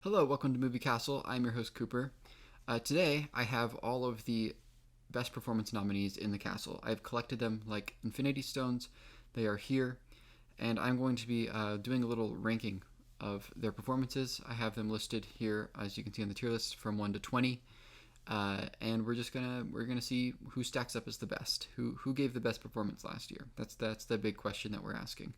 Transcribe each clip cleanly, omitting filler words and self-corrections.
Hello, welcome to Movie Castle. I'm your host, Cooper. Today, I have all of the best performance nominees in the castle. I've collected them like Infinity Stones. They are here, and I'm going to be doing a little ranking of their performances. I have them listed here, as you can see on the tier list, from 1 to 20. And we're gonna see who stacks up as the best, who gave the best performance last year. That's the big question that we're asking.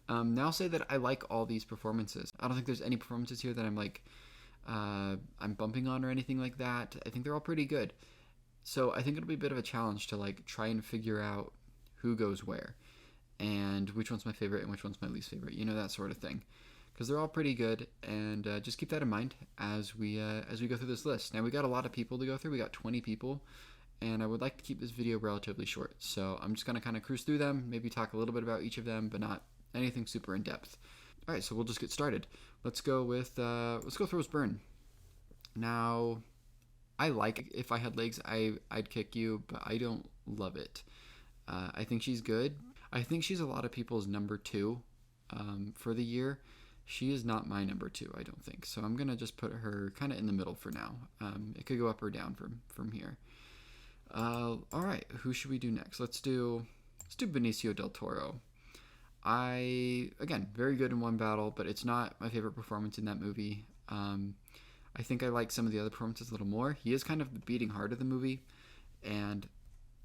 Now I'll say that I like all these performances. I don't think there's any performances here that I'm bumping on or anything like that. I think they're all pretty good. So I think it'll be a bit of a challenge to like try and figure out who goes where and which one's my favorite and which one's my least favorite. You know, that sort of thing. Because they're all pretty good, and just keep that in mind as we go through this list. Now we got a lot of people to go through. We got 20 people, and I would like to keep this video relatively short. So I'm just gonna kind of cruise through them, maybe talk a little bit about each of them, but not anything super in depth. All right, so we'll just get started. Let's go with Rose Byrne. Now, I like If I Had Legs, I'd Kick You, but I don't love it. I think she's good. I think she's a lot of people's number two for the year. She is not my number two, I don't think. So I'm gonna just put her kind of in the middle for now. It could go up or down from here. All right, who should we do next? Let's do Benicio del Toro. Again, very good in One Battle, but it's not my favorite performance in that movie. I think I like some of the other performances a little more. He is kind of the beating heart of the movie, and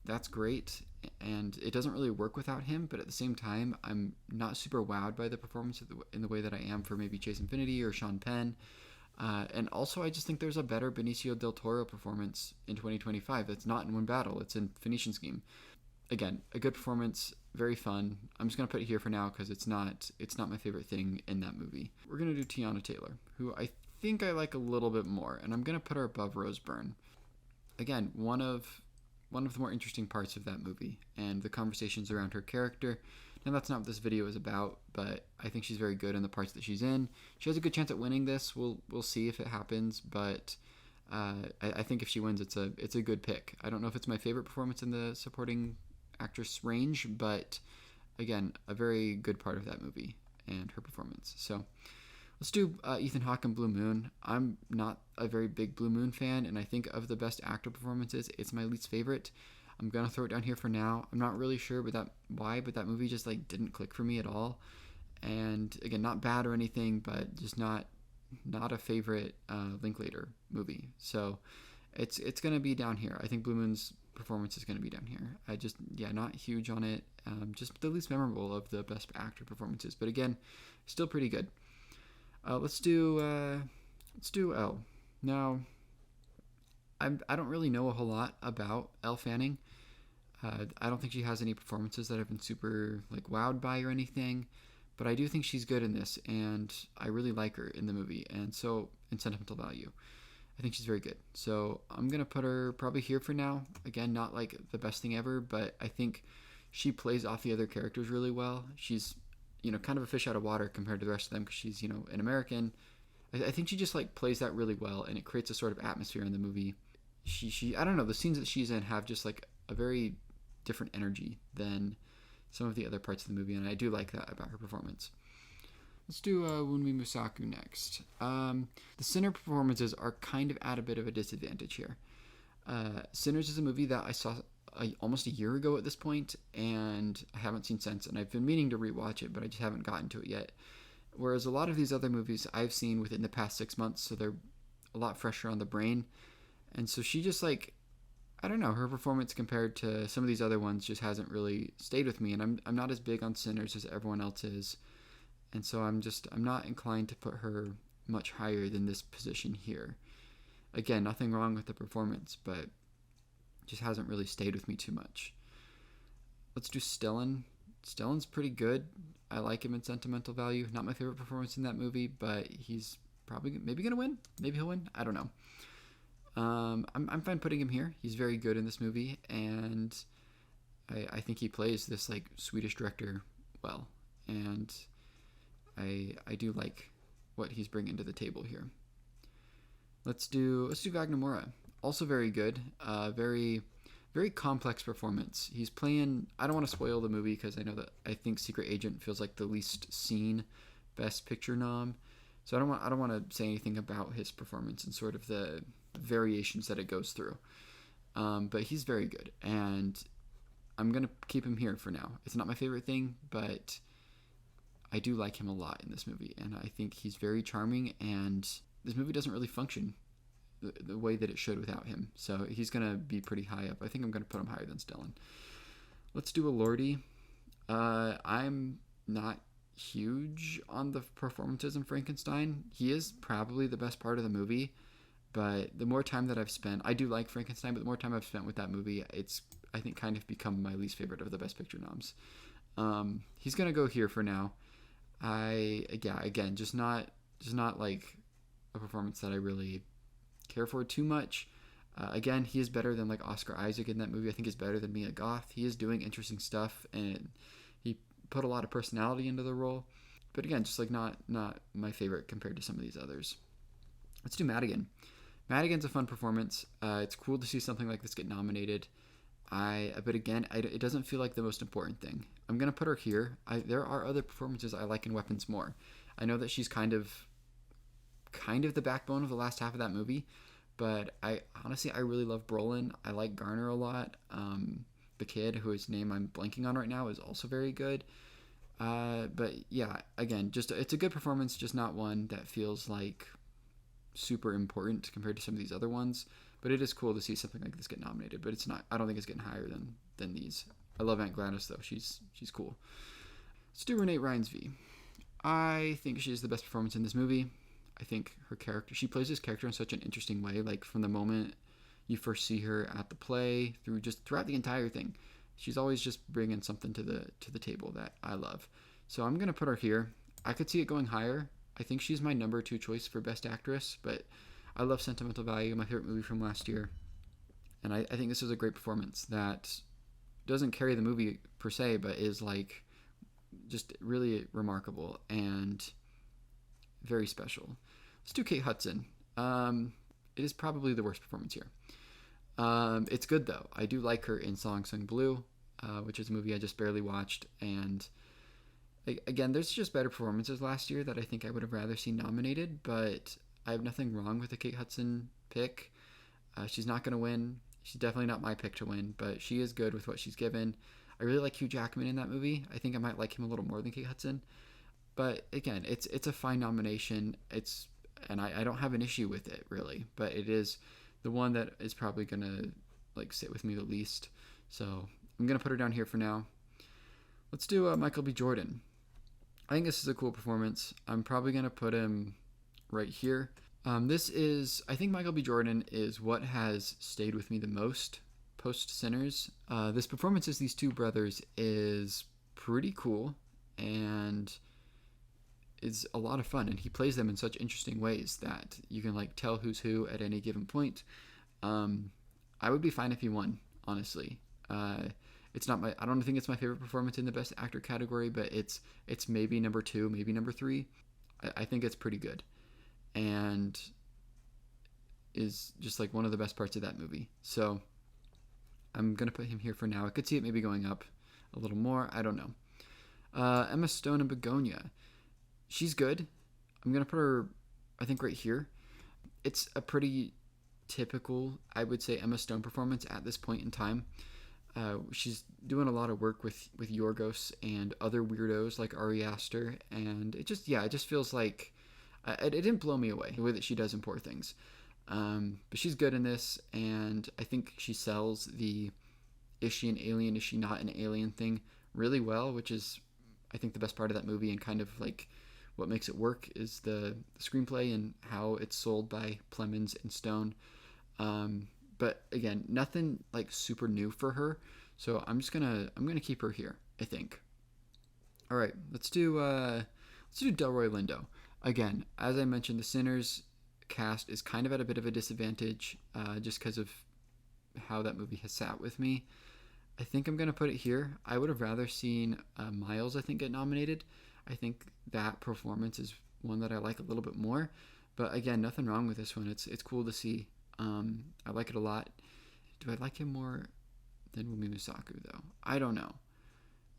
that's great. And it doesn't really work without him, but at the same time, I'm not super wowed by the performance in the way that I am for maybe Chase Infinity or Sean Penn. And also, I just think there's a better Benicio del Toro performance in 2025. It's not in One Battle, it's in Phoenician Scheme. Again, a good performance, very fun. I'm just gonna put it here for now because it's not my favorite thing in that movie. We're gonna do Tiana Taylor, who I think I like a little bit more, and I'm gonna put her above Rose Byrne. Again, one of the more interesting parts of that movie and the conversations around her character. Now that's not what this video is about, but I think she's very good in the parts that she's in. She has a good chance at winning this. We'll see if it happens, but I think if she wins, it's a good pick. I don't know if it's my favorite performance in the supporting actress range, but again, a very good part of that movie and her performance. So let's do Ethan Hawke and Blue Moon. I'm not a very big Blue Moon fan, and I think of the best actor performances, it's my least favorite. I'm gonna throw it down here for now. I'm not really sure but that movie just like didn't click for me at all. And again, not bad or anything, but just not a favorite Linklater movie. So it's gonna be down here. I think Blue Moon's performance is gonna be down here. Not huge on it. Just the least memorable of the best actor performances, but again, still pretty good. Let's do Elle. Now, I don't really know a whole lot about Elle Fanning. I don't think she has any performances that I've been super like wowed by or anything, but I do think she's good in this, and I really like her in the movie, and so in sentimental value, I think she's very good. So I'm gonna put her probably here for now. Again, not like the best thing ever, but I think she plays off the other characters really well. She's kind of a fish out of water compared to the rest of them because she's an American. I think she just like plays that really well, and it creates a sort of atmosphere in the movie. She I don't know, the scenes that she's in have just like a very different energy than some of the other parts of the movie, and I do like that about her performance. Let's do Wunmi Musaku next. The Sinner performances are kind of at a bit of a disadvantage here. Sinners is a movie that I saw almost a year ago at this point, and I haven't seen since, and I've been meaning to rewatch it, but I just haven't gotten to it yet. Whereas a lot of these other movies I've seen within the past 6 months, so they're a lot fresher on the brain. And so she just like, I don't know, her performance compared to some of these other ones just hasn't really stayed with me, and I'm not as big on Sinners as everyone else is. And so I'm not inclined to put her much higher than this position here. Again, nothing wrong with the performance, but just hasn't really stayed with me too much. Let's do Stellan. Stellan's pretty good. I like him in sentimental value. Not my favorite performance in that movie, but he's probably maybe gonna win. Maybe he'll win. I don't know. I'm fine putting him here. He's very good in this movie, and I think he plays this like Swedish director well, and I do like what he's bringing to the table here. Let's do Wagner Moura. Also very good. Very complex performance. He's playing. I don't want to spoil the movie because I think Secret Agent feels like the least seen Best Picture nom, So I don't want to say anything about his performance and sort of the variations that it goes through. But he's very good, and I'm gonna keep him here for now. It's not my favorite thing, but I do like him a lot in this movie, and I think he's very charming. And this movie doesn't really function the way that it should without him. So he's gonna be pretty high up. I think I'm gonna put him higher than Stellan. Let's do a Lordy. I'm not huge on the performances in Frankenstein. He is probably the best part of the movie, but the more time that I've spent, I do like Frankenstein, but the more time I've spent with that movie, it's, I think, kind of become my least favorite of the Best Picture noms. He's gonna go here for now. Again, just not like a performance that I really care for too much. Again, he is better than like Oscar Isaac in that movie. I think he's better than Mia Goth. He is doing interesting stuff, and he put a lot of personality into the role. But again, just like not my favorite compared to some of these others. Let's do Madigan. Madigan's a fun performance. It's cool to see something like this get nominated. But again, it doesn't feel like the most important thing. I'm gonna put her here. There are other performances I like in Weapons more. I know that she's kind of the backbone of the last half of that movie, but I really love Brolin. I like Garner a lot. The kid whose name I'm blanking on right now is also very good. But yeah, again, it's a good performance, just not one that feels like super important compared to some of these other ones. But it is cool to see something like this get nominated. But it's not. I don't think it's getting higher than these. I love Aunt Gladys though. She's cool. Let's do Renee Reinsve. I think she's the best performance in this movie. I think her character, she plays this character in such an interesting way. Like from the moment you first see her at the play throughout the entire thing, she's always just bringing something to the table that I love. So I'm gonna put her here. I could see it going higher. I think she's my number 2 choice for Best Actress, but I love Sentimental Value, my favorite movie from last year. And I think this is a great performance that doesn't carry the movie per se, but is like just really remarkable and very special. Let's do Kate Hudson. It is probably the worst performance here. It's good though. I do like her in Song Sung Blue, which is a movie I just barely watched. And again, there's just better performances last year that I think I would have rather seen nominated, but I have nothing wrong with the Kate Hudson pick. She's not going to win. She's definitely not my pick to win, but she is good with what she's given. I really like Hugh Jackman in that movie. I think I might like him a little more than Kate Hudson. But again, it's a fine nomination. And I don't have an issue with it really, but it is the one that is probably going to like sit with me the least. So I'm going to put her down here for now. Let's do Michael B. Jordan. I think this is a cool performance. I'm probably going to put him right here. I think Michael B. Jordan is what has stayed with me the most post Sinners. This performance as these two brothers is pretty cool and is a lot of fun, and he plays them in such interesting ways that you can like tell who's who at any given point. I would be fine if he won, honestly. It's not I don't think it's my favorite performance in the Best Actor category, but it's maybe number 2, maybe number 3. I think it's pretty good, and is just like one of the best parts of that movie. So I'm gonna put him here for now. I could see it maybe going up a little more. I don't know. Emma Stone in Begonia. She's good. I'm gonna put her, I think, right here. It's a pretty typical, I would say, Emma Stone performance at this point in time. She's doing a lot of work with Yorgos and other weirdos like Ari Aster, and it just feels like it didn't blow me away the way that she does in Poor Things. But she's good in this, and I think she sells the is she an alien, is she not an alien thing really well, which is, I think, the best part of that movie, and kind of like what makes it work is the screenplay and how it's sold by Plemons and Stone. But again, nothing like super new for her, so I'm gonna keep her here, I think. All right, let's do Delroy Lindo. Again, as I mentioned, the Sinners cast is kind of at a bit of a disadvantage, just because of how that movie has sat with me. I think I'm gonna put it here. I would have rather seen Miles, I think, get nominated. I think that performance is one that I like a little bit more. But again, nothing wrong with this one. It's cool to see. I like it a lot. Do I like him more than Wumi Musaku though? I don't know.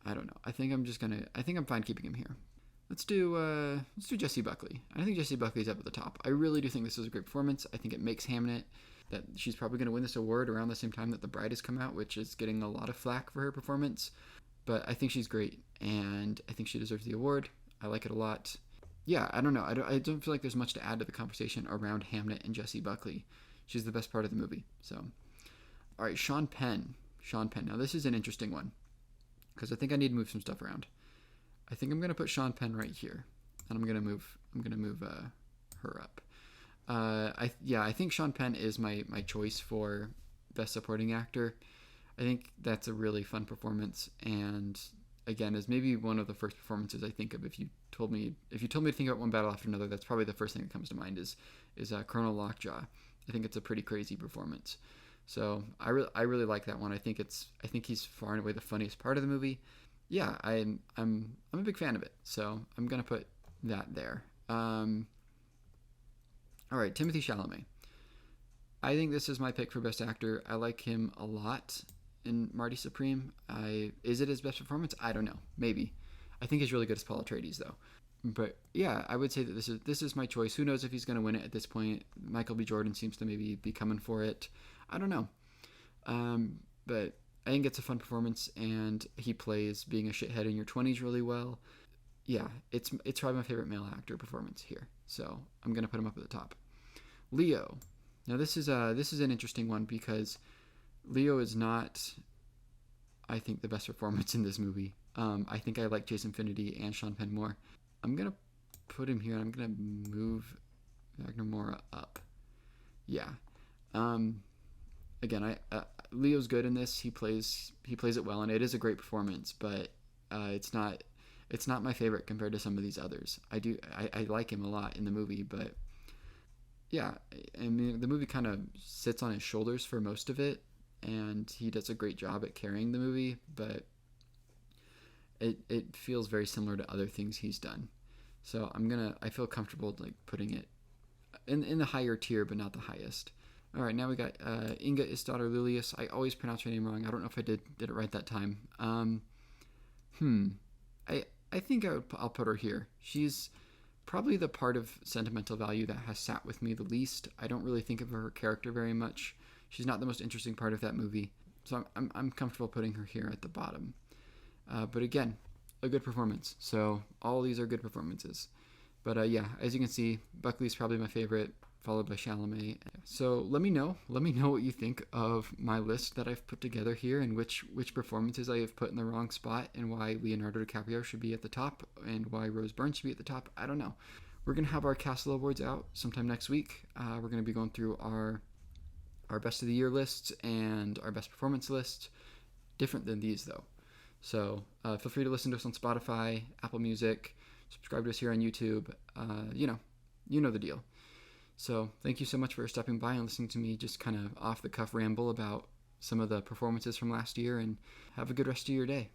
I think I'm fine keeping him here. Let's do Jessie Buckley. I think Jessie Buckley's up at the top. I really do think this is a great performance. I think it makes Hamnet that she's probably going to win this award around the same time that The Bride has come out, which is getting a lot of flack for her performance. But I think she's great, and I think she deserves the award. I like it a lot. Yeah, I don't know. I don't feel like there's much to add to the conversation around Hamnet and Jessie Buckley. She's the best part of the movie. So, all right, Sean Penn. Sean Penn. Now this is an interesting one because I think I need to move some stuff around. I think I'm gonna put Sean Penn right here, and I'm gonna move her up. I think Sean Penn is my choice for best supporting actor. I think that's a really fun performance, and again, is maybe one of the first performances I think of. If you told me to think about One Battle After Another, that's probably the first thing that comes to mind is Colonel Lockjaw. I think it's a pretty crazy performance. So I really like that one. I think he's far and away the funniest part of the movie. Yeah, I'm a big fan of it. So I'm gonna put that there. All right, Timothée Chalamet. I think this is my pick for best actor. I like him a lot in Marty Supreme. Is it his best performance? I don't know. Maybe. I think he's really good as Paul Atreides though. But yeah, I would say that this is my choice. Who knows if he's going to win it at this point? Michael B. Jordan seems to maybe be coming for it. I don't know. But I think it's a fun performance, and he plays being a shithead in your 20s really well. Yeah, it's probably my favorite male actor performance here. So I'm going to put him up at the top. Leo. Now this is an interesting one because Leo is not, I think, the best performance in this movie. I think I like Jason Finity and Sean Penn more. I'm going to put him here, and I'm going to move Wagner Moura up. Yeah. Again, Leo's good in this. He plays it well, and it is a great performance, but it's not my favorite compared to some of these others. I like him a lot in the movie, but yeah, I mean, the movie kind of sits on his shoulders for most of it, and he does a great job at carrying the movie, but it feels very similar to other things he's done. So I feel comfortable like putting it in the higher tier, but not the highest. All right, now we got Inga Isdottir Lilius. I always pronounce her name wrong. I don't know if I did it right that time. I think I'll put her here. She's probably the part of sentimental value that has sat with me the least. I don't really think of her character very much. She's not the most interesting part of that movie, so I'm comfortable putting her here at the bottom. But again, a good performance. So all these are good performances. But yeah, as you can see, Buckley's probably my favorite, followed by Chalamet. So let me know what you think of my list that I've put together here, and which performances I have put in the wrong spot, and why Leonardo DiCaprio should be at the top, and why Rose Byrne should be at the top. I don't know. We're going to have our Castle Awards out sometime next week. We're going to be going through our best of the year lists and our best performance list. Different than these though. So feel free to listen to us on Spotify, Apple Music, subscribe to us here on YouTube. You know the deal. So thank you so much for stopping by and listening to me just kind of off the cuff ramble about some of the performances from last year, and have a good rest of your day.